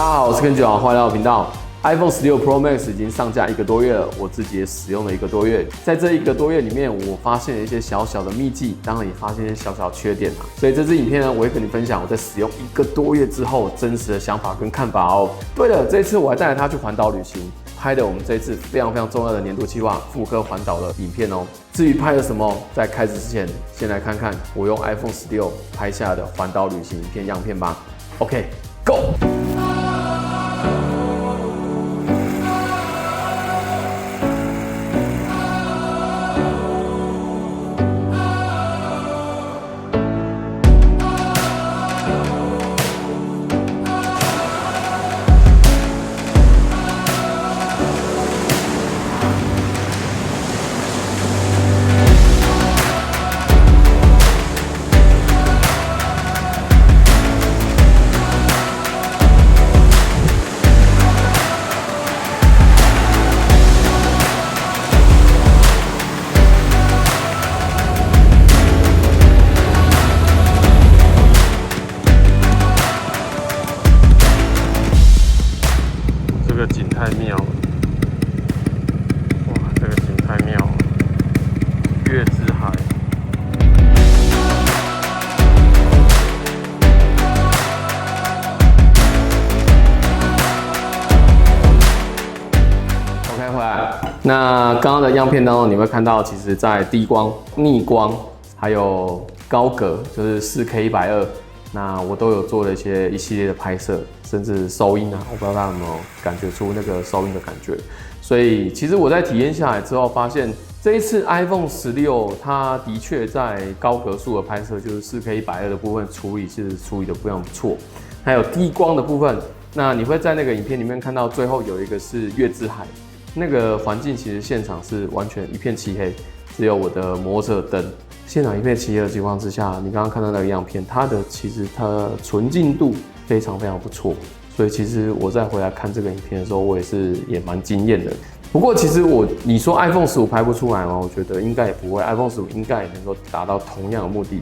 大家好，我是Ken九，欢迎来到频道。iPhone 16 Pro Max 已经上架1个多月了，我自己也使用了1个多月。在这1个多月里面，我发现了一些小小的秘技，当然也发现一些小小的缺点啊。所以这支影片呢，我会跟你分享我在使用1个多月之后真实的想法跟看法哦。对了，这一次我还带着它去环岛旅行，拍的我们这一次非常重要的年度计划复刻环岛的影片哦。至于拍了什么，在开始之前，先来看看我用 iPhone 16拍下的环岛旅行影片样片吧。OK，Go！这个景太妙了，哇，这个景太妙了，月之海。OK， 回来。那刚刚的样片当中，你会看到，其实在低光、逆光，还有高格，就是 4K 120。那我都有做了一系列的拍摄，甚至收音啊，我不知道大家有没有感觉出那个收音的感觉。所以其实我在体验下来之后，发现这一次 iPhone 16它的确在高格数的拍摄，就是 4K 120的部分处理的非常不错。还有低光的部分，那你会在那个影片里面看到最后有一个是月之海，那个环境其实现场是完全一片漆黑，只有我的摩托车灯。现场一片漆黑的情况之下，你刚刚看到那个样片，其实它的纯净度非常不错，所以其实我再回来看这个影片的时候，我也蛮惊艳的。不过其实你说 iPhone 15拍不出来吗？我觉得应该也不会 ，iPhone 15应该也能够达到同样的目的。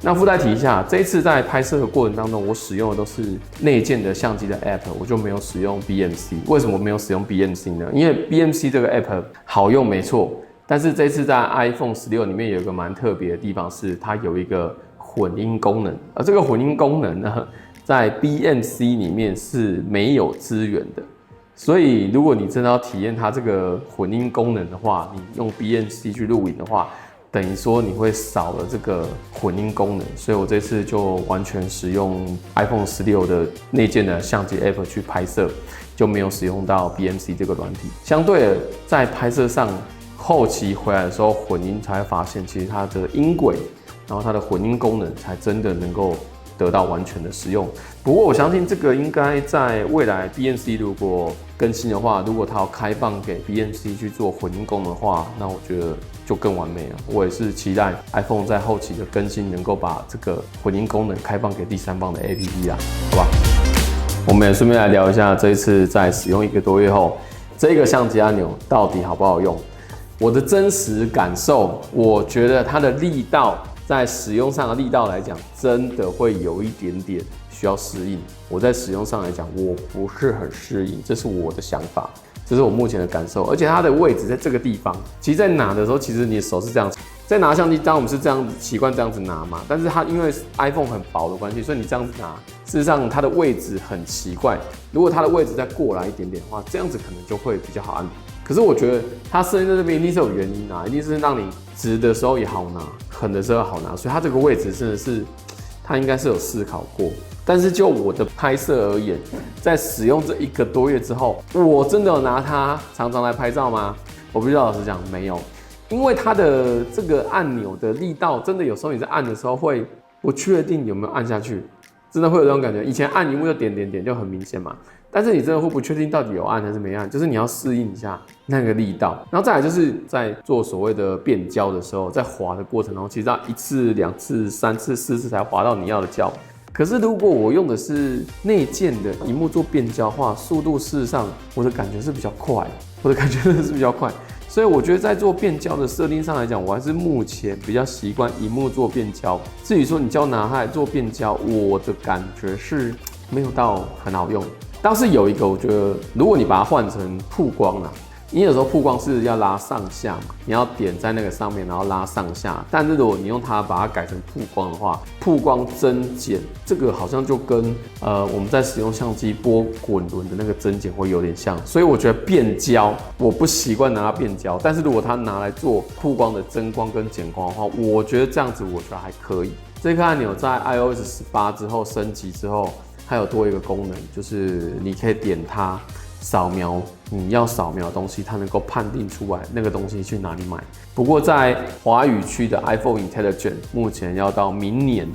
那附带提一下，这一次在拍摄的过程当中，我使用的都是内建的相机的 App， 我就没有使用 BMC。为什么没有使用 BMC 呢？因为 BMC 这个 App 好用没错。但是这次在 iPhone 16里面有一个蛮特别的地方，是它有一个混音功能，而这个混音功能呢，在 BMC 里面是没有资源的。所以如果你真的要体验它这个混音功能的话，你用 BMC 去录影的话，等于说你会少了这个混音功能。所以我这次就完全使用 iPhone 16的内建的相机 App 去拍摄，就没有使用到 BMC 这个软体。相对的，在拍摄上，后期回来的时候，混音才会发现，其实它的音轨，然后它的混音功能才真的能够得到完全的使用。不过我相信这个应该在未来 BMC 如果更新的话，如果它要开放给 BMC 去做混音功能的话，那我觉得就更完美了。我也是期待 iPhone 在后期的更新能够把这个混音功能开放给第三方的 APP 啦，好吧？我们也顺便来聊一下这一次在使用1个多月后，这个相机按钮到底好不好用？我的真实感受，我觉得它的力道在使用上的力道来讲，真的会有一点点需要适应。我在使用上来讲，我不是很适应，这是我的想法，这是我目前的感受。而且它的位置在这个地方，其实在拿的时候，其实你的手是这样，在拿相机，当然我们是这样习惯这样子拿嘛。但是它因为 iPhone 很薄的关系，所以你这样子拿，事实上它的位置很奇怪。如果它的位置再过来一点点的话，这样子可能就会比较好按。可是我觉得它设定在这边一定是有原因啊，一定是让你直的时候也好拿，横的时候好拿，所以它这个位置真的是，它应该是有思考过。但是就我的拍摄而言，在使用这1个多月之后，我真的有拿它常常来拍照吗？我必须老实讲，没有，因为它的这个按钮的力道，真的有时候你在按的时候会不确定有没有按下去，真的会有这种感觉。以前按荧幕就点点点就很明显嘛。但是你真的会不确定到底有按还是没按，就是你要适应一下那个力道。然后再来就是在做所谓的变焦的时候，在滑的过程中，其实要1次、2次、3次、4次才滑到你要的焦。可是如果我用的是内建的萤幕做变焦的话，速度事实上我的感觉是比较快，我的感觉真的是比较快。所以我觉得在做变焦的设定上来讲，我还是目前比较习惯萤幕做变焦。至于说你叫拿它来做变焦，我的感觉是没有到很好用。但是有一个我觉得，如果你把它换成曝光啦，你有时候曝光是要拉上下嘛，你要点在那个上面，然后拉上下。但是如果你用它把它改成曝光的话，曝光增减这个好像就跟我们在使用相机拨滚轮的那个增减会有点像，所以我觉得变焦我不习惯拿它变焦，但是如果它拿来做曝光的增光跟减光的话，我觉得这样子我觉得还可以。这颗按钮在 iOS 18之后升级之后，它有多一个功能，就是你可以点它。扫描你要扫描的东西，它能够判定出来那个东西去哪里买。不过在华语区的 iPhone Intelligent 目前要到明年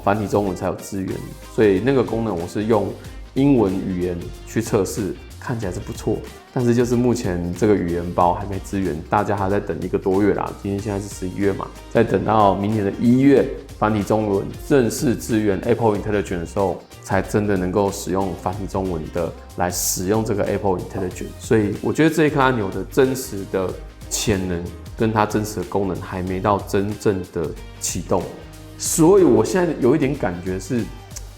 繁体中文才有支援，所以那个功能我是用英文语言去测试，看起来是不错。但是就是目前这个语言包还没支援，大家还在等1个多月啦。今天现在是11月嘛，再等到明年的1月。繁体中文正式支援 Apple Intelligent 的时候，才真的能够使用繁体中文的来使用这个 Apple Intelligent。所以我觉得这一颗按钮的真实的潜能跟它真实的功能还没到真正的启动，所以我现在有一点感觉是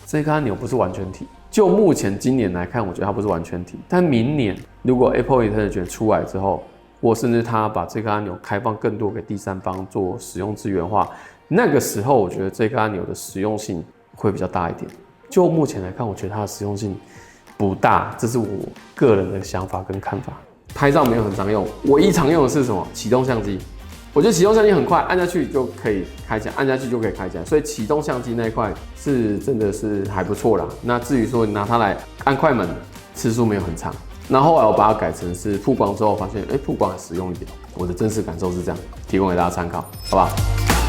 这颗按钮不是完全体。就目前今年来看，我觉得它不是完全体，但明年如果 Apple Intelligent 出来之后，或甚至它把这颗按钮开放更多给第三方做使用资源的话，那个时候我觉得这颗按钮的实用性会比较大一点。就目前来看，我觉得它的实用性不大，这是我个人的想法跟看法。拍照没有很常用，唯一常用的是什么？启动相机。我觉得启动相机很快，按下去就可以开起来，按下去就可以开起来，所以启动相机那一块是真的是还不错啦。那至于说你拿它来按快门，次数没有很长。那后来我把它改成是曝光之后，发现曝光还实用一点。我的真实感受是这样，提供给大家参考，好吧？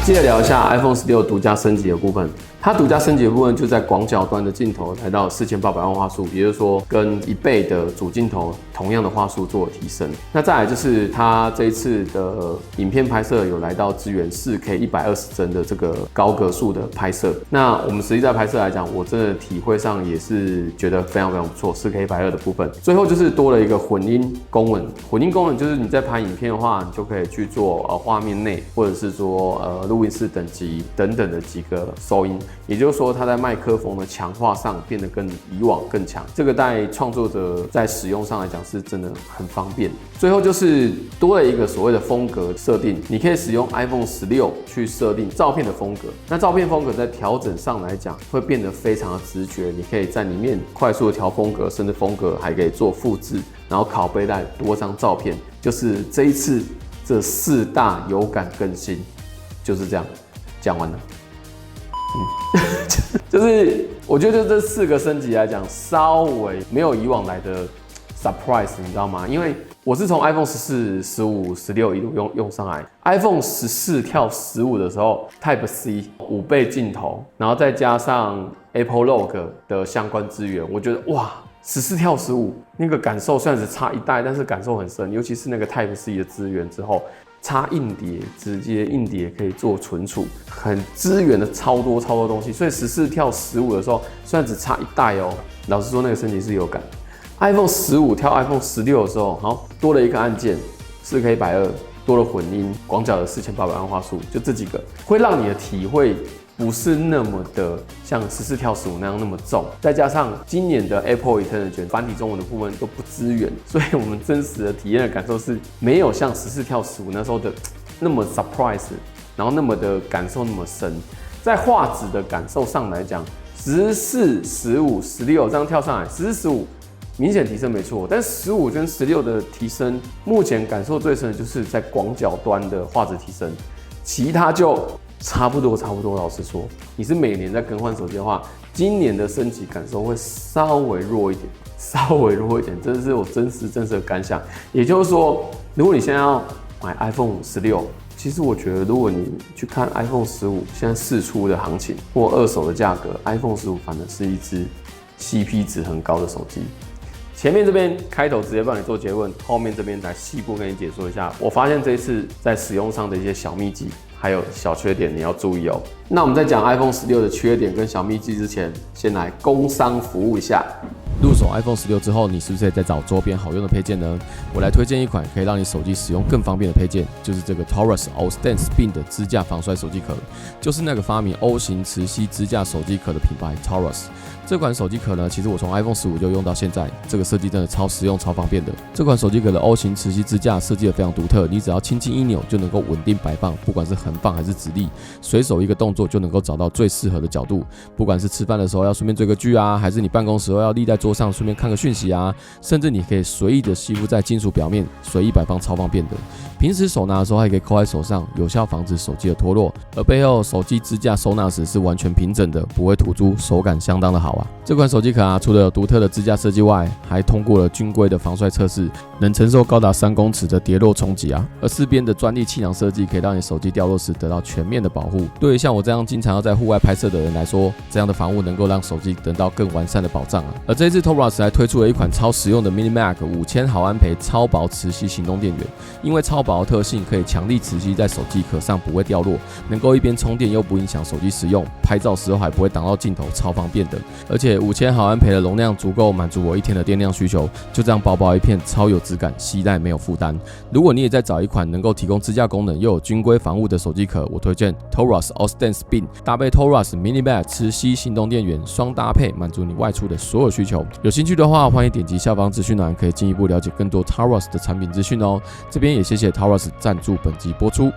接着聊一下 iPhone 16独家升级的部分。它独家升级的部分就在广角端的镜头来到4800万画素，也就是说跟1倍的主镜头同样的画素做提升。那再来就是它这一次的影片拍摄有来到支援 4K 120帧的这个高格数的拍摄。那我们实际在拍摄来讲，我真的体会上也是觉得非常非常不错。4K 120的部分，最后就是多了一个混音功能。混音功能就是你在拍影片的话，你就可以去做画面内或者是说录音室等级等等的几个收音。也就是说，它在麦克风的强化上变得跟以往更强，这个在创作者在使用上来讲是真的很方便。最后就是多了一个所谓的风格设定，你可以使用 iPhone 16去设定照片的风格。那照片风格在调整上来讲会变得非常的直觉，你可以在里面快速的调风格，甚至风格还可以做复制，然后拷贝带多张照片。就是这一次这4大有感更新，就是这样讲完了。就是我觉得这4个升级来讲，稍微没有以往来的 surprise， 你知道吗？因为我是从 iPhone 14、15、16一路用上来。iPhone 14跳15的时候 ，Type C 5倍镜头，然后再加上 Apple Log 的相关资源，我觉得哇，14跳15那个感受虽然只差一代，但是感受很深，尤其是那个 Type C 的资源之后。插硬碟，直接硬碟可以做存储，很支援的超多东西。所以14跳15的时候，虽然只差一代哦，老实说那个升级是有感。iPhone 15跳 iPhone 16的时候，好多了一个按键，4K 120，多了混音，广角的4800万画素，就这几个会让你的体会不是那么的像14跳15那样那么重，再加上今年的 Apple Intelligent 繁体中文的部分都不支援，所以我们真实的体验的感受是没有像14跳15那时候的那么 surprise， 然后那么的感受那么深。在画质的感受上来讲，14、15、16这样跳上来，14、15明显提升没错，但15跟16的提升，目前感受最深的就是在广角端的画质提升，其他就差不多。老实说，你是每年在更换手机的话，今年的升级感受会稍微弱一点，这是我真实的感想。也就是说，如果你现在要买 iPhone 16，其实我觉得如果你去看 iPhone 15现在释出的行情或二手的价格 ，iPhone 15反而是一支 CP 值很高的手机。前面这边开头直接帮你做结论，后面这边来细部跟你解说一下。我发现这一次在使用上的一些小秘籍，还有小缺点你要注意哦。那我们在讲 iPhone 16的缺点跟小秘籍之前，先来工商服务一下。入手 iPhone 16之后，你是不是也在找周边好用的配件呢？我来推荐一款可以让你手机使用更方便的配件，就是这个 Taurus All-Stand Spin 的支架防摔手机壳，就是那个发明 O 型磁吸支架手机壳的品牌 Taurus。这款手机壳呢，其实我从 iPhone 15就用到现在，这个设计真的超实用、超方便的。这款手机壳的 O 型磁吸支架设计的非常独特，你只要轻轻一扭就能够稳定摆放，不管是横放还是直立，随手一个动作就能够找到最适合的角度。不管是吃饭的时候要顺便追个剧啊，还是你办公时候要立在桌上顺便看个讯息啊，甚至你可以随意的吸附在金属表面，随意摆放，超方便的。平时手拿的时候还可以扣在手上，有效防止手机的脱落。而背后手机支架收纳时是完全平整的，不会突出，手感相当的好啊。这款手机壳除了有独特的支架设计外，还通过了军规的防摔测试，能承受高达3公尺的跌落冲击啊。而4边的专利气囊设计可以让你手机掉落时得到全面的保护。对于像我这样经常要在户外拍摄的人来说，这样的防护能够让手机得到更完善的保障啊。而这一次 Taurus 还推出了一款超实用的 Mini Mag 5000毫安培超薄磁吸行动电源，因为超薄的特性可以强力磁吸在手机壳上不会掉落，能够一边充电又不影响手机使用，拍照时候还不会挡到镜头，超方便的。而且5000毫安培的容量足够满足我一天的电量需求，就这样薄薄一片，超有质感，携带没有负担。如果你也在找一款能够提供支架功能又有军规防护的手机壳，我推荐 Taurus All-Stand Spin 搭配 Taurus Mini Mag 磁吸行动电源，双搭配满足你外出的所有需求。有兴趣的话，欢迎点击下方资讯栏，可以进一步了解更多 Taurus 的产品资讯哦。这边也谢谢 Taurus 赞助本集播出。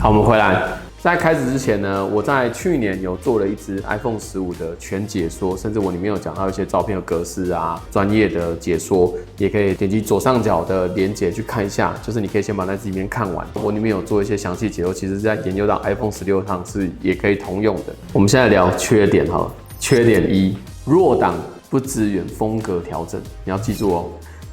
好，我们回来。在开始之前呢，我在去年有做了一支 iPhone 15的全解说，甚至我里面有讲到一些照片的格式啊，专业的解说，也可以点击左上角的连结去看一下。就是你可以先把那支影片看完，我里面有做一些详细解说，其实在研究到 iPhone 16上是也可以通用的。我们现在聊缺点哈，缺点1，弱档不支援风格调整，你要记住哦。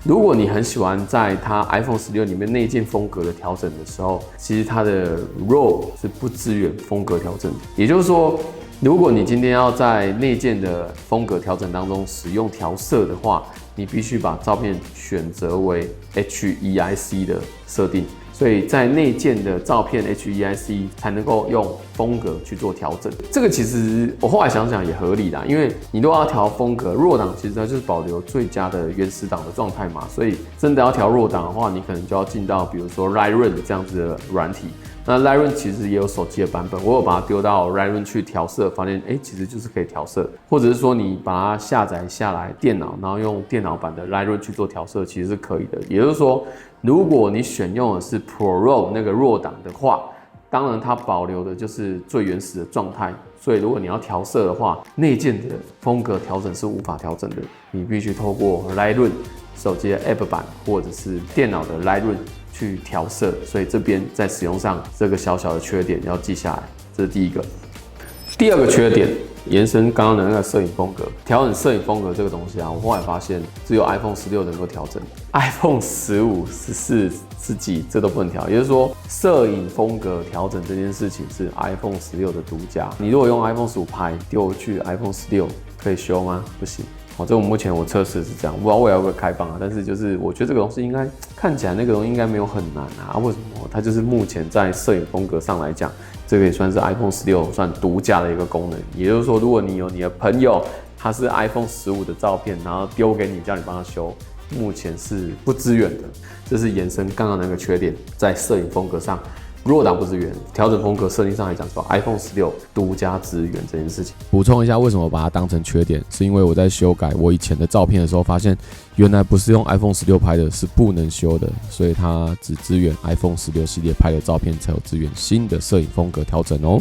如果你很喜欢在它 iPhone 16里面内建风格的调整的时候，其实它的 RAW 是不支援风格调整的。也就是说，如果你今天要在内建的风格调整当中使用调色的话，你必须把照片选择为 HEIC 的设定。所以在内建的照片 HEIC 才能够用风格去做调整。这个其实我后来想想也合理啦，因为你如果要调风格，弱档其实它就是保留最佳的原始档的状态嘛，所以真的要调弱档的话，你可能就要进到比如说 Lightroom 这样子的软体。那 Lightroom 其实也有手机的版本，我有把它丢到 Lightroom 去调色，发现其实就是可以调色，或者是说你把它下载下来电脑，然后用电脑版的 Lightroom 去做调色，其实是可以的。也就是说，如果你选用的是 Pro 那个弱档的话，当然它保留的就是最原始的状态，所以如果你要调色的话，内建的风格调整是无法调整的，你必须透过 Lightroom 手机的 App 版或者是电脑的 Lightroom 去调色，所以这边在使用上这个小小的缺点要记下来，这是第一个。第二个缺点，延伸刚刚的那个摄影风格，调整摄影风格这个东西啊，我后来发现只有 iPhone 16能够调整 ，iPhone 15、14、17这都不能调。也就是说，摄影风格调整这件事情是 iPhone 16的独家。你如果用 iPhone 15拍丢去 iPhone 16，可以修吗？不行。这目前我测试是这样，不知道未来会不会开放啊？但是就是我觉得这个东西应该看起来那个东西应该没有很难啊。为什么？它就是目前在摄影风格上来讲，这个也算是 iPhone 16算独家的一个功能。也就是说，如果你有你的朋友他是 iPhone 15的照片，然后丢给你叫你帮他修，目前是不支援的。这是延伸刚刚那个缺点，在摄影风格上。弱档不支援，调整风格设定上来讲，说 iPhone 16独家支援这件事情。补充一下，为什么把它当成缺点，是因为我在修改我以前的照片的时候，发现原来不是用 iPhone 16拍的，是不能修的，所以它只支援 iPhone 16系列拍的照片才有支援新的摄影风格调整哦。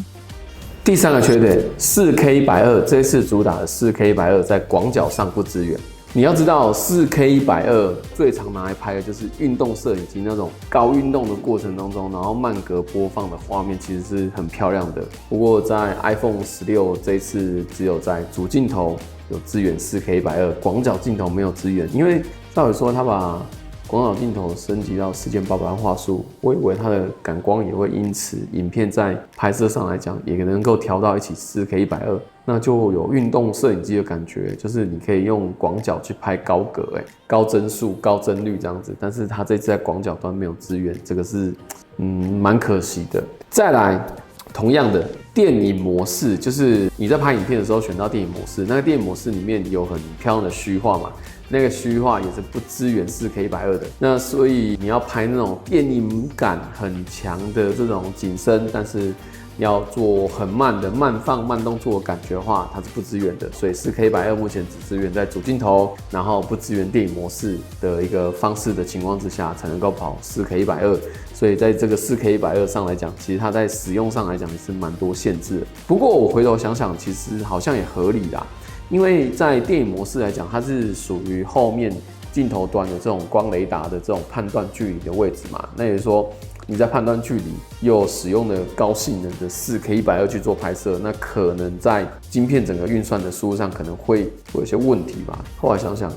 第三个缺点，4K 120这一次主打的4K 120在广角上不支援。你要知道，4K 120最常拿来拍的就是运动摄影机那种高运动的过程当中，然后慢格播放的画面，其实是很漂亮的。不过在 iPhone 16这一次只有在主镜头有支援4K 120，广角镜头没有支援，因为照理说他把广角镜头升级到4800万画素，我以为它的感光也会因此影片在拍摄上来讲也能够调到一起 4K 120，那就有运动摄影机的感觉，就是你可以用广角去拍高格，高帧数、高帧率这样子。但是它这次在广角端没有支援，这个是蛮可惜的。再来，同样的电影模式，就是你在拍影片的时候选到电影模式，那个电影模式里面有很漂亮的虚化嘛，那个虚化也是不支援 4K120的，那所以你要拍那种电影感很强的这种景深，但是要做很慢的慢放慢动作的感觉的话，它是不支援的，所以 4K120目前只支援在主镜头，然后不支援电影模式的一个方式的情况之下，才能够跑 4K120。所以在这个 4K120上来讲，其实它在使用上来讲也是蛮多限制的。不过我回头想想，其实好像也合理啦，因为在电影模式来讲，它是属于后面镜头端的这种光雷达的这种判断距离的位置嘛，那也就是说你在判断距离又使用了高性能的 4K120去做拍摄，那可能在晶片整个运算的输入上可能会有一些问题吧。后来想想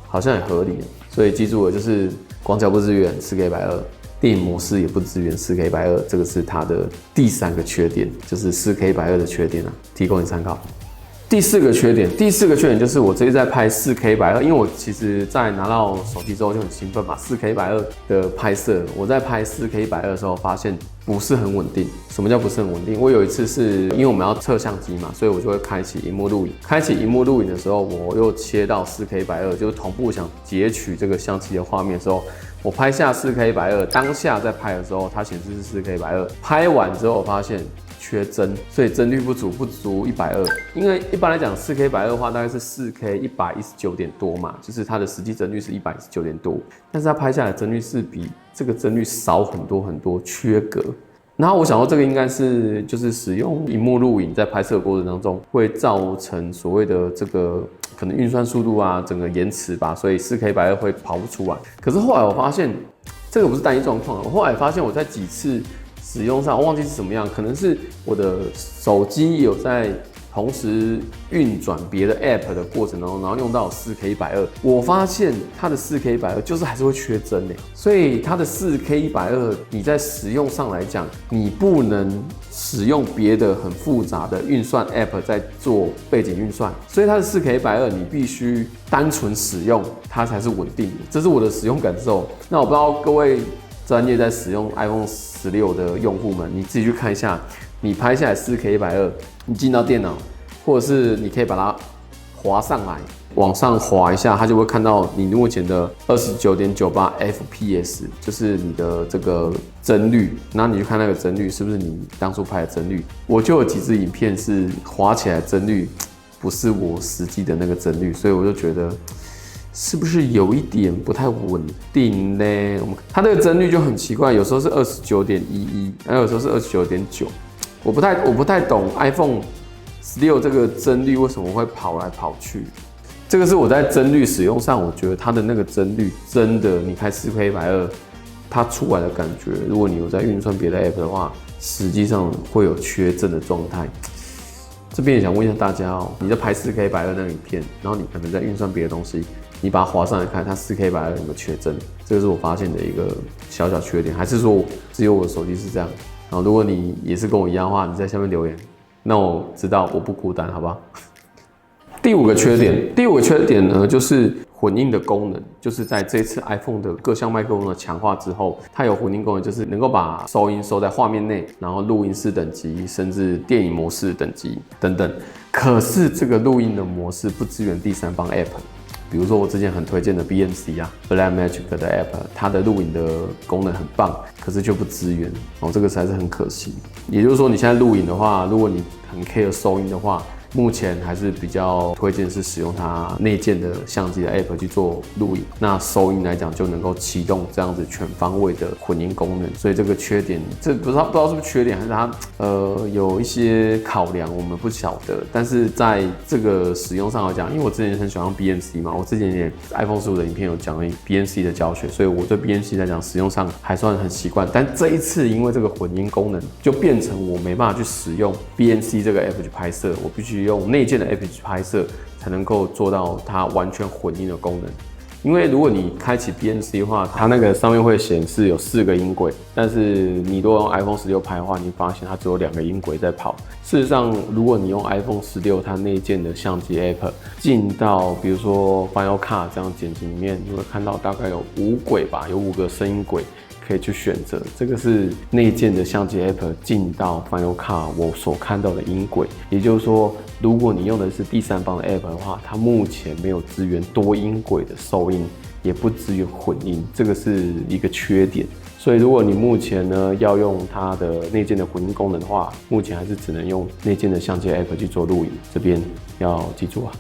好像也合理，所以记住了，就是广角不支援 4K120，电影模式也不支援 4K120，这个是它的第3个缺点，就是 4K120的缺点啊，提供你参考。第4个缺点就是我这次在拍 4K120，因为我其实在拿到手机之后就很兴奋嘛，4K120的拍摄，我在拍 4K120的时候发现不是很稳定。什么叫不是很稳定？我有一次是因为我们要测相机嘛，所以我就会开启萤幕录影。开启萤幕录影的时候，我又切到 4K120，就是同步想截取这个相机的画面的时候，我拍下 4K120，当下在拍的时候，它显示是 4K120，拍完之后我发现缺帧，所以帧率不足120。因为一般来讲 4K120的话，大概是 4K119点多嘛，就是它的实际帧率是119点多，但是它拍下来的帧率是比这个帧率少很多，缺格。然后我想到这个应该是就是使用萤幕录影在拍摄过程当中会造成所谓的这个可能运算速度啊整个延迟吧，所以 4K120会跑不出来。可是后来我发现这个不是单一状况，我后来发现我在几次使用上，我忘记是什么样，可能是我的手机有在同时运转别的 App 的过程当中，然后用到 4K120，我发现它的 4K120就是还是会缺帧的，所以它的 4K120你在使用上来讲，你不能使用别的很复杂的运算 App 在做背景运算，所以它的 4K120你必须单纯使用它才是稳定的，这是我的使用感受。那我不知道各位专业在使用 iPhone 16的用户们，你自己去看一下，你拍下来 4K120，你进到电脑，或者是你可以把它滑上来，往上滑一下，它就会看到你目前的 29.98 FPS， 就是你的这个帧率。然后你去看那个帧率是不是你当初拍的帧率。我就有几支影片是滑起来帧率不是我实际的那个帧率，所以我就觉得是不是有一点不太稳定呢？它这个帧率就很奇怪，有时候是 29.11， 然后有时候是 29.9。我不太懂 iPhone 16这个帧率为什么会跑来跑去。这个是我在帧率使用上，我觉得它的那个帧率真的，你开 4K120，它出来的感觉，如果你有在运算别的 App 的话，实际上会有缺帧的状态。这边也想问一下大家哦，你在拍 4K120那个影片，然后你可能在运算别的东西，你把它滑上来看，它 4K120有没有缺帧？这个是我发现的一个小小缺点，还是说只有我的手机是这样？然后如果你也是跟我一样的话，你在下面留言，那我知道我不孤单，好不好？第五个缺点呢，就是混音的功能，就是在这次 iPhone 的各项麦克风的强化之后，它有混音功能，就是能够把收音收在画面内，然后录音室等级，甚至电影模式等级等等。可是这个录音的模式不支援第三方 App。比如说我之前很推荐的 BMC 啊 ，Blackmagic 的 App， 它的录影的功能很棒，可是就不支援，这个实在是很可惜。也就是说，你现在录影的话，如果你很 care 收音的话，目前还是比较推荐是使用它内建的相机的 App 去做录影，那收音来讲就能够启动这样子全方位的混音功能。所以这个缺点，这不知道是不是缺点，还是它有一些考量，我们不晓得。但是在这个使用上来讲，因为我之前很喜欢用 BMC 嘛，我之前也 iPhone 15的影片有讲 BMC 的教学，所以我对 BMC 来讲使用上还算很习惯。但这一次因为这个混音功能，就变成我没办法去使用 BMC 这个 App 去拍摄，我必须用内建的 App 去拍摄，才能够做到它完全混音的功能。因为如果你开启 BMC 的话，它那个上面会显示有4个音轨，但是你如果用 iPhone 16拍的话，你发现它只有2个音轨在跑。事实上，如果你用 iPhone 16它内建的相机 App 进到比如说 Final Cut 这样剪辑里面，你会看到大概有5轨吧，有5个声音轨可以去选择。这个是内建的相机 App 进到 Final Cut 我所看到的音轨，也就是说，如果你用的是第三方的 App 的话，它目前没有支援多音轨的收音，也不支援混音，这个是一个缺点。所以如果你目前呢要用它的内建的混音功能的话，目前还是只能用内建的相机 App 去做录影，这边要记住啊。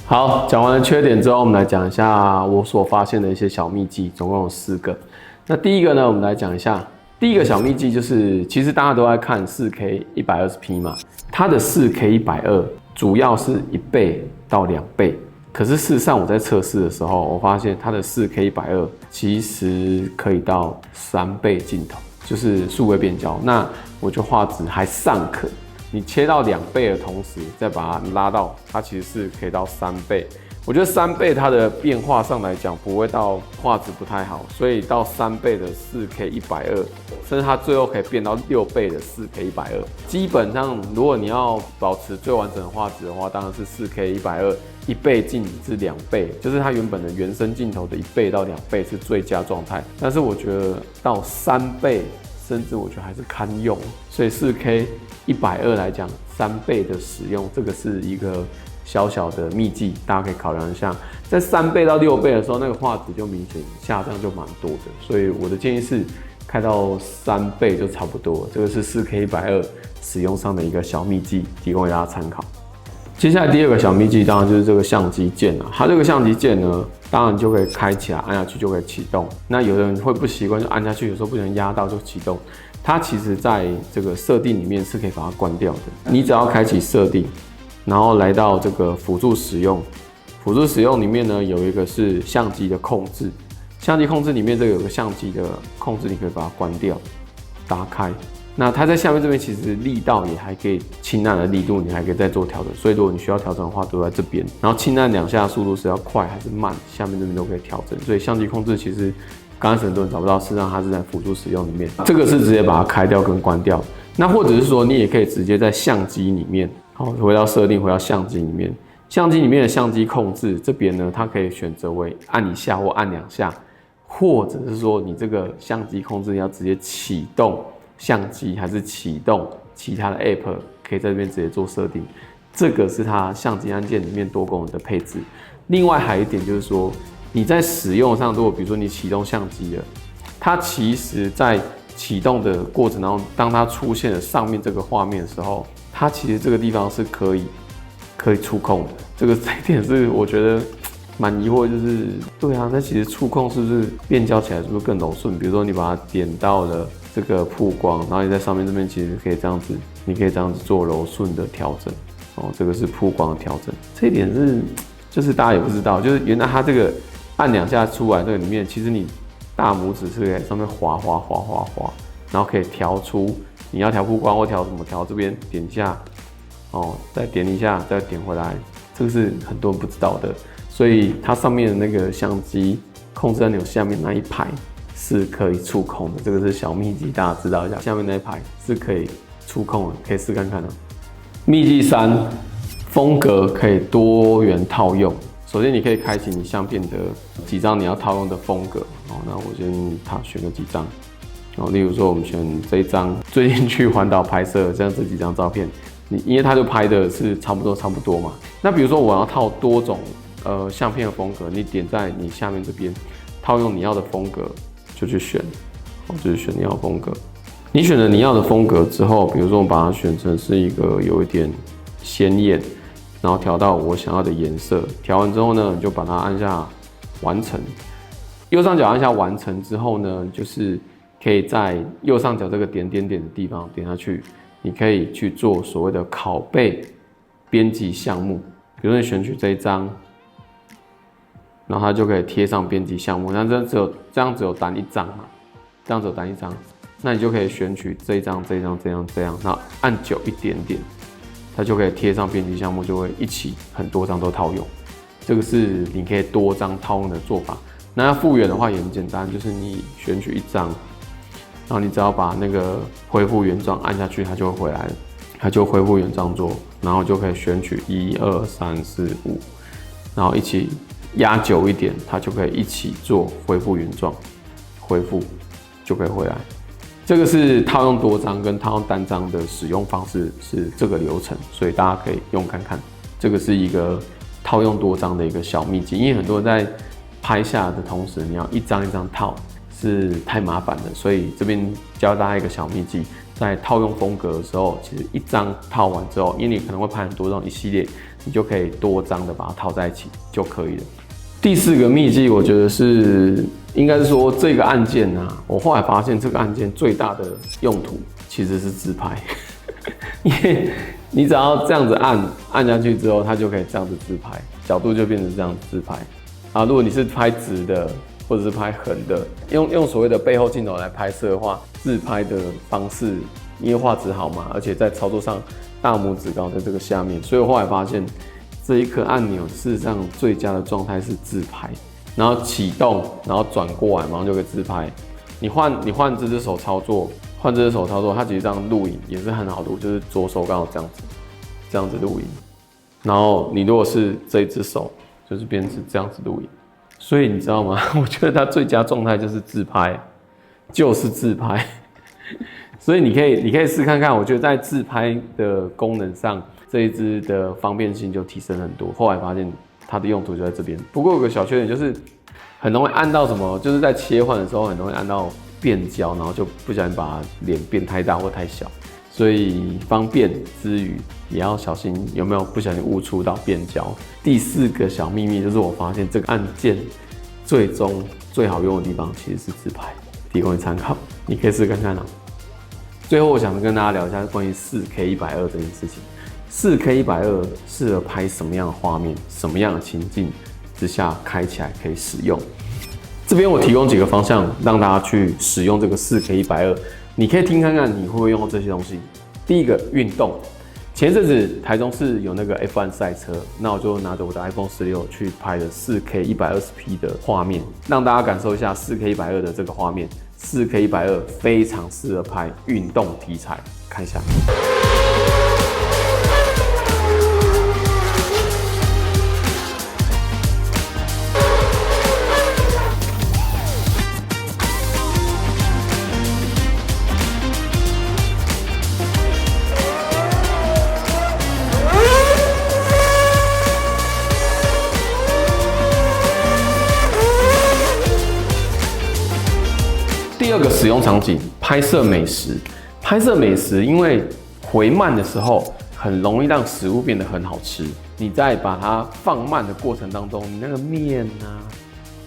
好，讲完了缺点之后，我们来讲一下我所发现的一些小秘技，总共有4个。那第一个呢，我们来讲一下第一个小秘技，就是其实大家都在看 4K 120p 嘛，它的 4K 120主要是1倍到2倍。可是事实上，我在测试的时候，我发现它的 4K 120其实可以到3倍镜头，就是数位变焦。那我觉得画质还尚可。你切到2倍的同时，再把它拉到，它其实是可以到3倍。我觉得3倍它的变化上来讲，不会到画质不太好，所以到3倍的 4K 120，甚至它最后可以变到6倍的 4K 120。基本上，如果你要保持最完整的画质的话，当然是 4K 120。1倍镜至2倍，就是它原本的原生镜头的1倍到2倍是最佳状态。但是我觉得到3倍，甚至我觉得还是堪用。所以 4K 120来讲，3倍的使用，这个是一个小小的秘技，大家可以考量一下。在3倍到6倍的时候，那个画质就明显下降就蛮多的。所以我的建议是开到3倍就差不多了。这个是 4K 120使用上的一个小秘技，提供给大家参考。接下来第2个小秘技，当然就是这个相机键啊。它这个相机键呢，当然就可以开起来，按下去就可以启动。那有的人会不习惯，就按下去，有时候不小心压到就启动。它其实在这个设定里面是可以把它关掉的。你只要开启设定，然后来到这个辅助使用，辅助使用里面呢有一个是相机的控制，相机控制里面这个有个相机的控制，你可以把它关掉，打开。那它在下面这边其实力道也还可以，轻按的力度你还可以再做调整，所以如果你需要调整的话，都在这边。然后轻按2下的速度是要快还是慢，下面这边都可以调整。所以相机控制其实刚开始很多人找不到，事实上它是在辅助使用里面，这个是直接把它开掉跟关掉。那或者是说你也可以直接在相机里面，好，回到设定，回到相机里面，相机里面的相机控制这边呢，它可以选择为按1下或按2下，或者是说你这个相机控制要直接启动相机还是启动其他的 App， 可以在这边直接做设定。这个是它相机按键里面多功能的配置。另外还有一点就是说，你在使用上，如果比如说你启动相机了，它其实在启动的过程当中，当它出现了上面这个画面的时候，它其实这个地方是可以触控的。这一点是我觉得蛮疑惑，就是对啊，那其实触控是不是变焦起来是不是更柔顺？比如说你把它点到了这个曝光，然后你在上面这边其实可以这样子，你可以这样子做柔顺的调整哦。这个是曝光的调整，这一点是就是大家也不知道，就是原来它这个按2下出来这个里面，其实你大拇指是可以在上面滑，然后可以调出你要调曝光或调什么，调这边点一下哦，再点一下，再点回来，这个是很多人不知道的。所以它上面的那个相机控制按钮下面那一排是可以触控的，这个是小秘技，大家知道一下。下面那一排是可以触控的，可以试看看啊。秘技3，风格可以多元套用。首先，你可以开启你相片的几张你要套用的风格。哦，那我先选个几张。哦，例如说，我们选这一张，最近去环岛拍摄，这几张照片，因为它就拍的是差不多嘛。那比如说，我要套多种相片的风格，你点在你下面这边，套用你要的风格，就去选，就是选你要的风格。你选了你要的风格之后，比如说我把它选成是一个有一点鲜艳，然后调到我想要的颜色。调完之后呢，你就把它按下完成。右上角按下完成之后呢，就是可以在右上角这个点的地方点下去，你可以去做所谓的拷贝编辑项目。比如说你选取这一张，然后它就可以贴上编辑项目。那这样只有单一张嘛？这样只有单一张，那你就可以选取这一张，然后按久一点点，它就可以贴上编辑项目，就会一起很多张都套用。这个是你可以多张套用的做法。那要复原的话也很简单，就是你选取一张，然后你只要把那个恢复原状按下去，它就会回来了，它就恢复原状做，然后就可以选取1、2、3、4、5，然后一起压久一点，它就可以一起做恢复原状，恢复，就可以回来。这个是套用多张跟套用单张的使用方式是这个流程，所以大家可以用看看。这个是一个套用多张的一个小秘籍，因为很多人在拍下的同时，你要一张一张套是太麻烦了，所以这边教大家一个小秘籍，在套用风格的时候，其实一张套完之后，因为你可能会拍很多这种一系列，你就可以多张的把它套在一起就可以了。第4个秘籍，我觉得是应该是说这个按键啊，我后来发现这个按键最大的用途其实是自拍，因为你只要这样子按下去之后，它就可以这样子自拍，角度就变成这样子自拍。啊，如果你是拍直的或者是拍横的，用所谓的背后镜头来拍摄的话，自拍的方式因为画质好嘛，而且在操作上大拇指刚好在这个下面，所以我后来发现。这一颗按钮事实上最佳的状态是自拍，然后启动，然后转过来，马上就可以自拍。你换这只手操作，它其实这样录影也是很好录，就是左手刚好这样子录影。然后你如果是这一只手，就是变成这样子录影。所以你知道吗？我觉得它最佳状态就是自拍，所以你可以试看看，我觉得在自拍的功能上。这一支的方便性就提升很多，后来发现它的用途就在这边。不过有个小缺点就是很容易按到什么，就是在切换的时候很容易按到变焦，然后就不小心把脸变太大或太小。所以方便之余也要小心有没有不小心误触到变焦。第4个小秘密就是我发现这个按键最终最好用的地方其实是自拍，提供你参考，你可以试看看啊。最后我想跟大家聊一下关于4K120这件事情。4K120适合拍什么样的画面、什么样的情境之下开起来可以使用？这边我提供几个方向让大家去使用这个4K120，你可以听看看你会不会用到这些东西。第一个，运动。前阵子台中市有那个 F1 赛车，那我就拿着我的 iPhone 16去拍了 4K120P 的画面，让大家感受一下 4K120的这个画面。4K120非常适合拍运动题材，看一下。第2个使用场景，拍摄美食。拍摄美食，因为回慢的时候很容易让食物变得很好吃。你在把它放慢的过程当中，你那个面啊，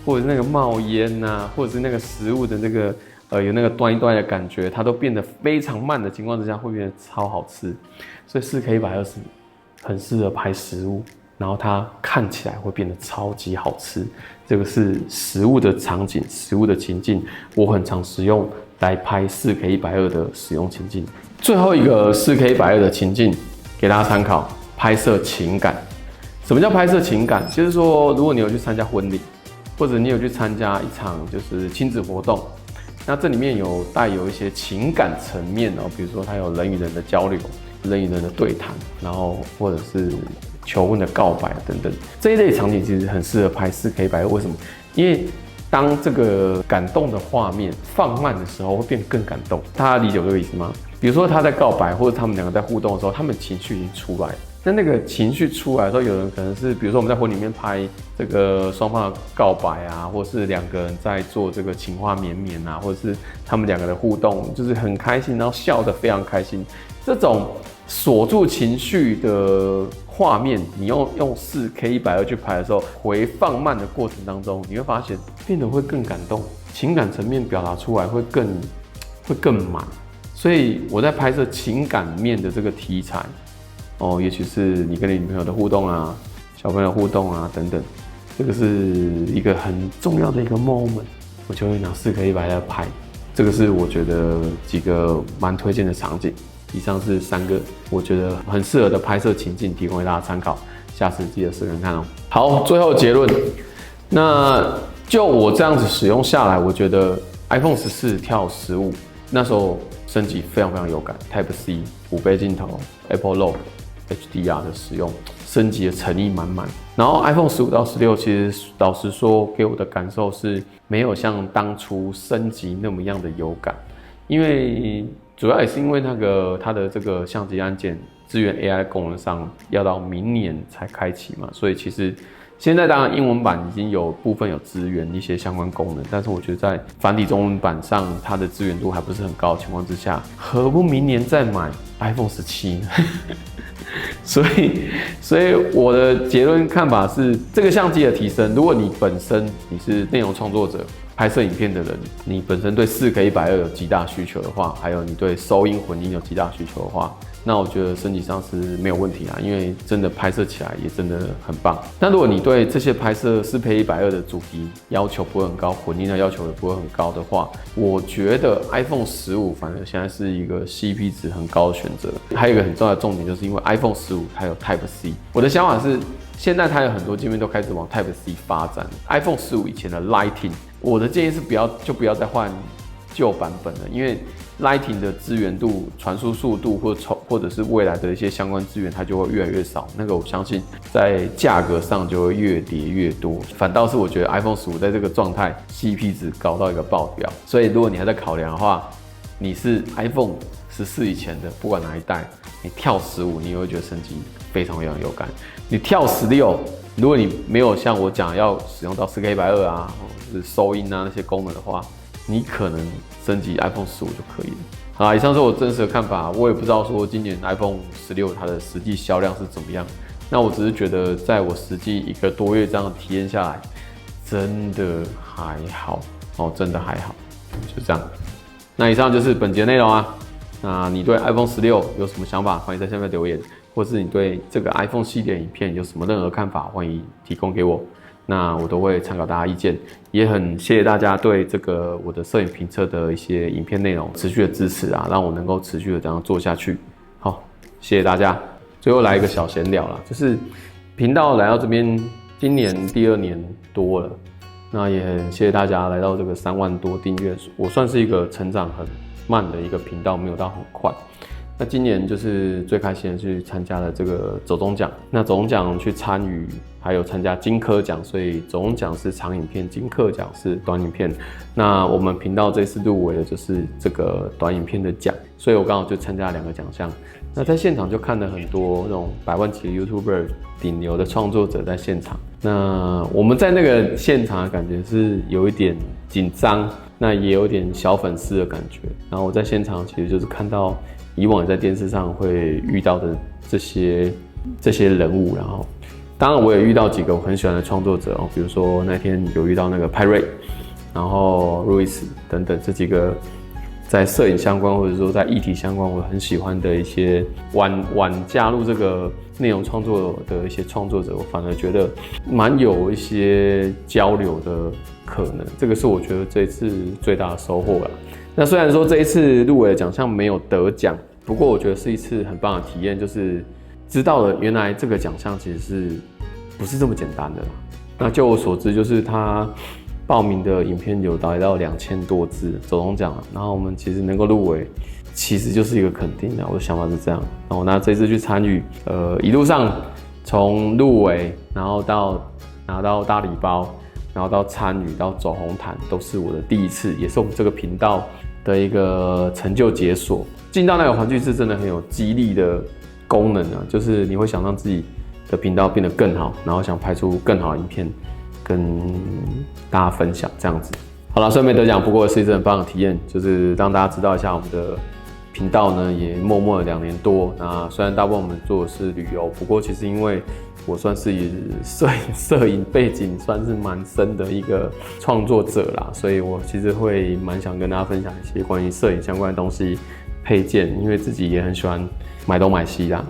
或者是那个冒烟啊，或者是那个食物的那个有那个端一端的感觉，它都变得非常慢的情况之下，会变得超好吃。所以4K120很适合拍食物。然后它看起来会变得超级好吃，这个是食物的场景、食物的情境，我很常使用来拍4K120的使用情境。最后一个4K120的情境给大家参考，拍摄情感。什么叫拍摄情感？就是说，如果你有去参加婚礼，或者你有去参加一场就是亲子活动，那这里面有带有一些情感层面哦，比如说它有人与人的交流、人与人的对谈，然后或者是求婚的告白等等，这一类场景其实很适合拍4K120。为什么？因为当这个感动的画面放慢的时候，会变更感动。大家理解我这个意思吗？比如说他在告白，或者他们两个在互动的时候，他们情绪已经出来了。那个情绪出来的时候，有人可能是，比如说我们在婚礼里面拍这个双方的告白啊，或是两个人在做这个情话绵绵啊，或者是他们两个的互动，就是很开心，然后笑得非常开心。这种锁住情绪的画面，你用4K120去拍的时候，回放慢的过程当中，你会发现变得会更感动，情感层面表达出来会更满。所以我在拍摄情感面的这个题材，也许是你跟你女朋友的互动啊，小朋友的互动啊等等，这个是一个很重要的一个 moment， 我就会拿4K120来拍。这个是我觉得几个蛮推荐的场景。以上是3个我觉得很适合的拍摄情境，提供给大家参考。下次记得试看看哦。好，最后结论，那就我这样子使用下来，我觉得 iPhone 14跳15那时候升级非常非常有感 ，Type C 5倍镜头 ，Apple Lock HDR 的使用升级的诚意满满。然后 iPhone 15到16，其实老实说，给我的感受是没有像当初升级那么样的有感，因为主要也是因为它的这个相机按键支援 AI 功能上要到明年才开启嘛，所以其实现在当然英文版已经有部分有支援一些相关功能，但是我觉得在繁体中文版上它的支援度还不是很高的情况之下，何不明年再买 iPhone 17呢？所以我的结论看法是，这个相机的提升，如果你本身你是内容创作者、拍摄影片的人，你本身对 4K 120有极大需求的话，还有你对收音混音有极大需求的话，那我觉得升级上是没有问题啦，因为真的拍摄起来也真的很棒。那如果你对这些拍摄4K 120的主题要求不会很高，混音的要求也不会很高的话，我觉得 iPhone 15反而现在是一个 CP 值很高的选择。还有一个很重要的重点，就是因为 iPhone 15它有 Type C， 我的想法是，现在它有很多界面都开始往 Type C 发展。iPhone 15以前的 Lighting， 我的建议是不要再换旧版本了，因为 Lighting 的资源度、传输速度或者是未来的一些相关资源，它就会越来越少。那个我相信在价格上就会越跌越多。反倒是我觉得 iPhone 15在这个状态 CP 值高到一个爆表。所以如果你还在考量的话，你是 iPhone 14以前的，不管哪一代，你跳15，你也会觉得升级非常有感。你跳16，如果你没有像我讲要使用到 4K 120啊，或者是收音啊那些功能的话，你可能升级 iPhone 15就可以了。好啦，以上是我真实的看法，我也不知道说今年 iPhone 16它的实际销量是怎么样。那我只是觉得，在我实际1个多月这样的体验下来，真的还好哦，真的还好，就这样。那以上就是本节内容啊。那你对 iPhone 16有什么想法？欢迎在下面留言，或是你对这个 iPhone 系列影片有什么任何看法，欢迎提供给我。那我都会参考大家意见，也很谢谢大家对这个我的摄影评测的一些影片内容持续的支持啊，让我能够持续的这样做下去。好，谢谢大家。最后来一个小闲聊啦，就是频道来到这边，今年第2年多了，那也很谢谢大家来到这个3万多订阅，我算是一个成长很慢的一个频道，没有到很快。那今年就是最开心的去参加了这个走中奖，那走中奖去参与，还有参加金科奖，所以走中奖是长影片，金科奖是短影片。那我们频道这次入围的就是这个短影片的奖，所以我刚好就参加2个奖项。那在现场就看了很多那种100万级的 YouTuber 顶流的创作者在现场。那我们在那个现场的感觉是有一点紧张，那也有点小粉丝的感觉。然后我在现场其实就是看到以往在电视上会遇到的这些人物，然后当然我也遇到几个我很喜欢的创作者哦，比如说那天有遇到那个派瑞，然后路易斯等等这几个在摄影相关或者说在议题相关我很喜欢的一些晚加入这个内容创作的一些创作者，我反而觉得蛮有一些交流的可能，这个是我觉得这一次最大的收获啦。那虽然说这一次入围的奖项没有得奖，不过我觉得是一次很棒的体验，就是知道了原来这个奖项其实是不是这么简单的啦。那就我所知，就是他报名的影片有达到2000多支，走中奖了。然后我们其实能够入围，其实就是一个肯定的。我的想法是这样。然后我拿这次去参与，一路上从入围，然后到拿到大礼包，然后到参与到走红毯，都是我的第一次，也是我们这个频道的一个成就解锁。进到那个环境是真的很有激励的功能啊，就是你会想让自己的频道变得更好，然后想拍出更好的影片跟大家分享这样子。好了，虽然没得奖，不过是一次很棒的体验，就是让大家知道一下我们的频道呢也默默的2年多。那虽然大部分我们做的是旅游，不过其实因为我算是以摄影背景算是蛮深的一个创作者啦，所以我其实会蛮想跟大家分享一些关于摄影相关的东西配件，因为自己也很喜欢买东买西啦，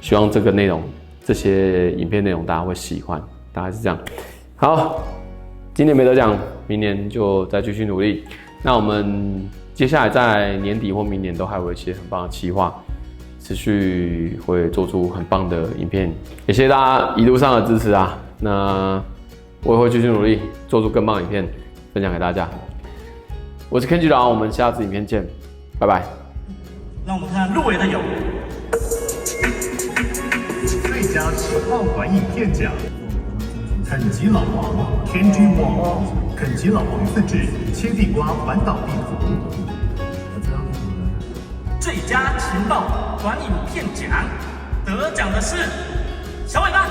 希望这个内容这些影片内容大家会喜欢，大概是这样。好，今年没得奖，明年就再继续努力。那我们接下来在年底或明年都还有一些很棒的企划，持续会做出很棒的影片，也谢谢大家一路上的支持啊。那我也会继续努力，做出更棒的影片分享给大家。我是 Kenji 老，我们下次影片见，拜拜。让我们看入围的有。最佳情报短影片奖，肯吉老王 Kenji Wong， 肯吉老王自制切地瓜环岛地图。最佳情报短影片奖得奖的是小尾巴。